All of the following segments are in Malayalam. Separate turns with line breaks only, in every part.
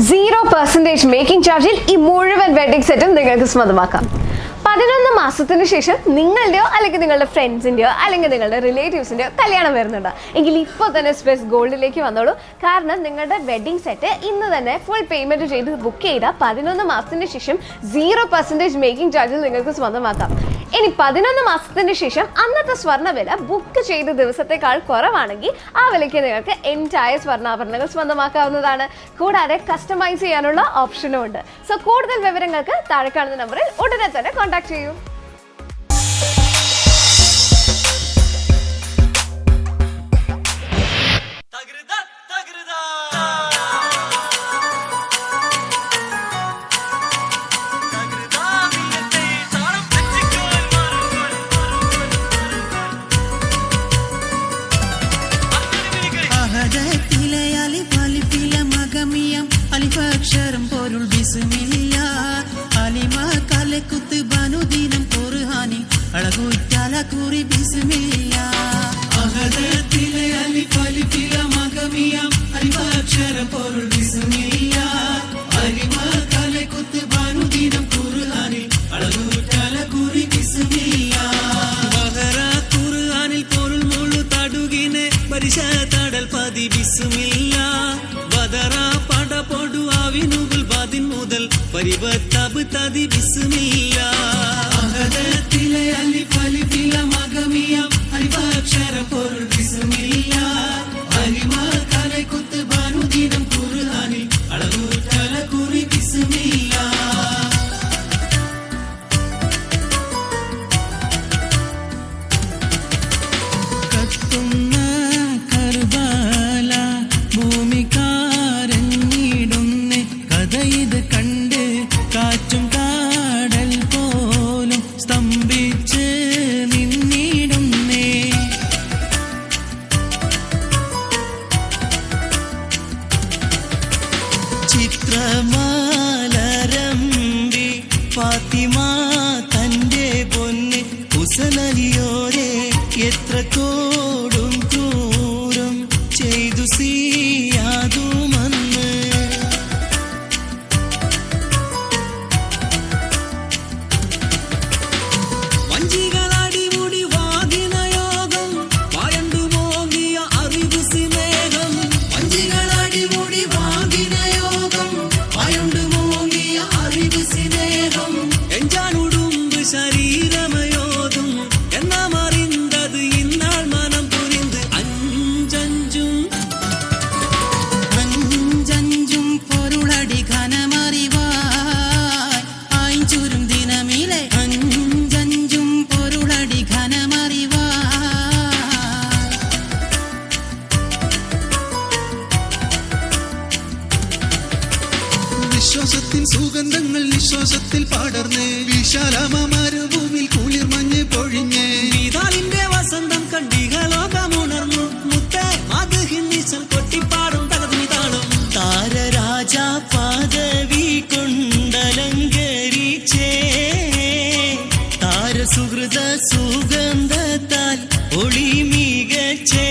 0% മേക്കിംഗ് ചാർജിൽ ഈ മുഴുവൻ വെഡിങ് സെറ്റും നിങ്ങൾക്ക് സ്വന്തമാക്കാം. 11 മാസത്തിന് ശേഷം നിങ്ങളുടെയോ അല്ലെങ്കിൽ നിങ്ങളുടെ ഫ്രണ്ട്സിൻ്റെയോ അല്ലെങ്കിൽ നിങ്ങളുടെ റിലേറ്റീവ്സിൻ്റെയോ കല്യാണം വരുന്നുണ്ടോ എങ്കിൽ ഇപ്പോൾ തന്നെ സ്പെസ് ഗോൾഡിലേക്ക് വന്നോളൂ. കാരണം നിങ്ങളുടെ വെഡിങ് സെറ്റ് ഇന്ന് തന്നെ ഫുൾ പേയ്മെൻറ്റ് ചെയ്ത് ബുക്ക് ചെയ്താൽ 11 മാസത്തിന് ശേഷം 0% മേക്കിംഗ് ചാർജിൽ നിങ്ങൾക്ക് സ്വന്തമാക്കാം. ഇനി 11 മാസത്തിന് ശേഷം അന്നത്തെ സ്വർണ്ണ വില ബുക്ക് ചെയ്ത ദിവസത്തേക്കാൾ കുറവാണെങ്കിൽ ആ വിലയ്ക്ക് നിങ്ങൾക്ക് എൻറ്റയർ സ്വർണ്ണാഭരണങ്ങൾ സ്വന്തമാക്കാവുന്നതാണ്. കൂടാതെ കസ്റ്റമൈസ് ചെയ്യാനുള്ള ഓപ്ഷനും ഉണ്ട്. സോ കൂടുതൽ വിവരങ്ങൾക്ക് താഴെ കാണുന്ന നമ്പറിൽ ഉടനെ തന്നെ കോൺടാക്ട് ചെയ്യൂ.
അലിഫക്ഷരം പൊരുൾ ബിസ്മില്ല അലിമ കലക്കുത്ത് ബനുദിനം ഖുർആനിൽ അഴകുറ്റല കുറി ബിസ്മില്ല അഹദത്തിലെ അലിഫ് അലിഫില മഗമിയം അലിഫക്ഷരം പൊരുൾ ബിസ്മില്ല അലിമ കലക്കുത്ത് ബനുദിനം ഖുർആനിൽ അഴകുറ്റല കുറി ബിസ്മില്ല ബഹറ ഖുർആനിൽ പൊരുൾ മുഴു തടുകിനെ പരിശ തടൽ പതി ബിസ്മില്ല ബദറ പടപൊടു ആവിനുകൾ ബാദിൻ മുതൽ പരിവത്തബ് തതി ബിസ്മില്ല അഹദത്തിലെ അലിഫ് അലിഫില മഗമിയം അലിഫക്ഷര പൊരുൾ ബിസ്മില്ല അലിമ കലക്കുത്ത് ബനുദിനം ഖുർആനിൽ അളവുറ്റല കുറി ബിസ്മില്ല കത്തുന്ന കർബല ഭൂമി ഇത് കണ്ട് കാറ്റും കാടൽ പോലും സ്തംഭിച്ച് നിന്നിടുന്നേ ചിത്രമാലരമ്പി ഫാത്തിമ തന്റെ പൊന്ന് കുസലലിയോരെ എത്ര കോടും ക്രൂരം ചെയ്തു സിയാതുമന്ന് ശരീരമയോതും എന്നാ മറിന്തത് ഇന്നാൾ മനം പുരിந்து അഞ്ചഞ്ചും പൊരുളടി ഘനമറിവായ് ആയിഞ്ചുരും ദിനമിലെ അഞ്ചഞ്ചും പൊരുളടി ഘനമറിവായ് വിശ്വാസത്തിൻ സുഗന്ധങ്ങൾ നിശ്വാസത്തിൽ പടർന്ന് വിശാലമരുഭൂമിൽ കുളിർ മഞ്ഞ് പൊഴിഞ്ഞ് നീതാലിന്റെ വസന്തം കണ്ടികളോകമുണർന്നു മുത്തേ മധുഹിന്നിച്ചൽ കൊട്ടിപ്പാടും തകതിനിതാളും താരരാജാ പദവി കൊണ്ടലങ്കരിച്ചേ താരസുഹൃത സുഗന്ധത്താൽ ഒളി മികച്ചേ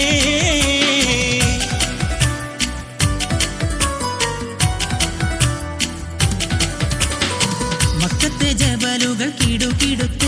ജബലുകൾ കിടുകിടുക്ക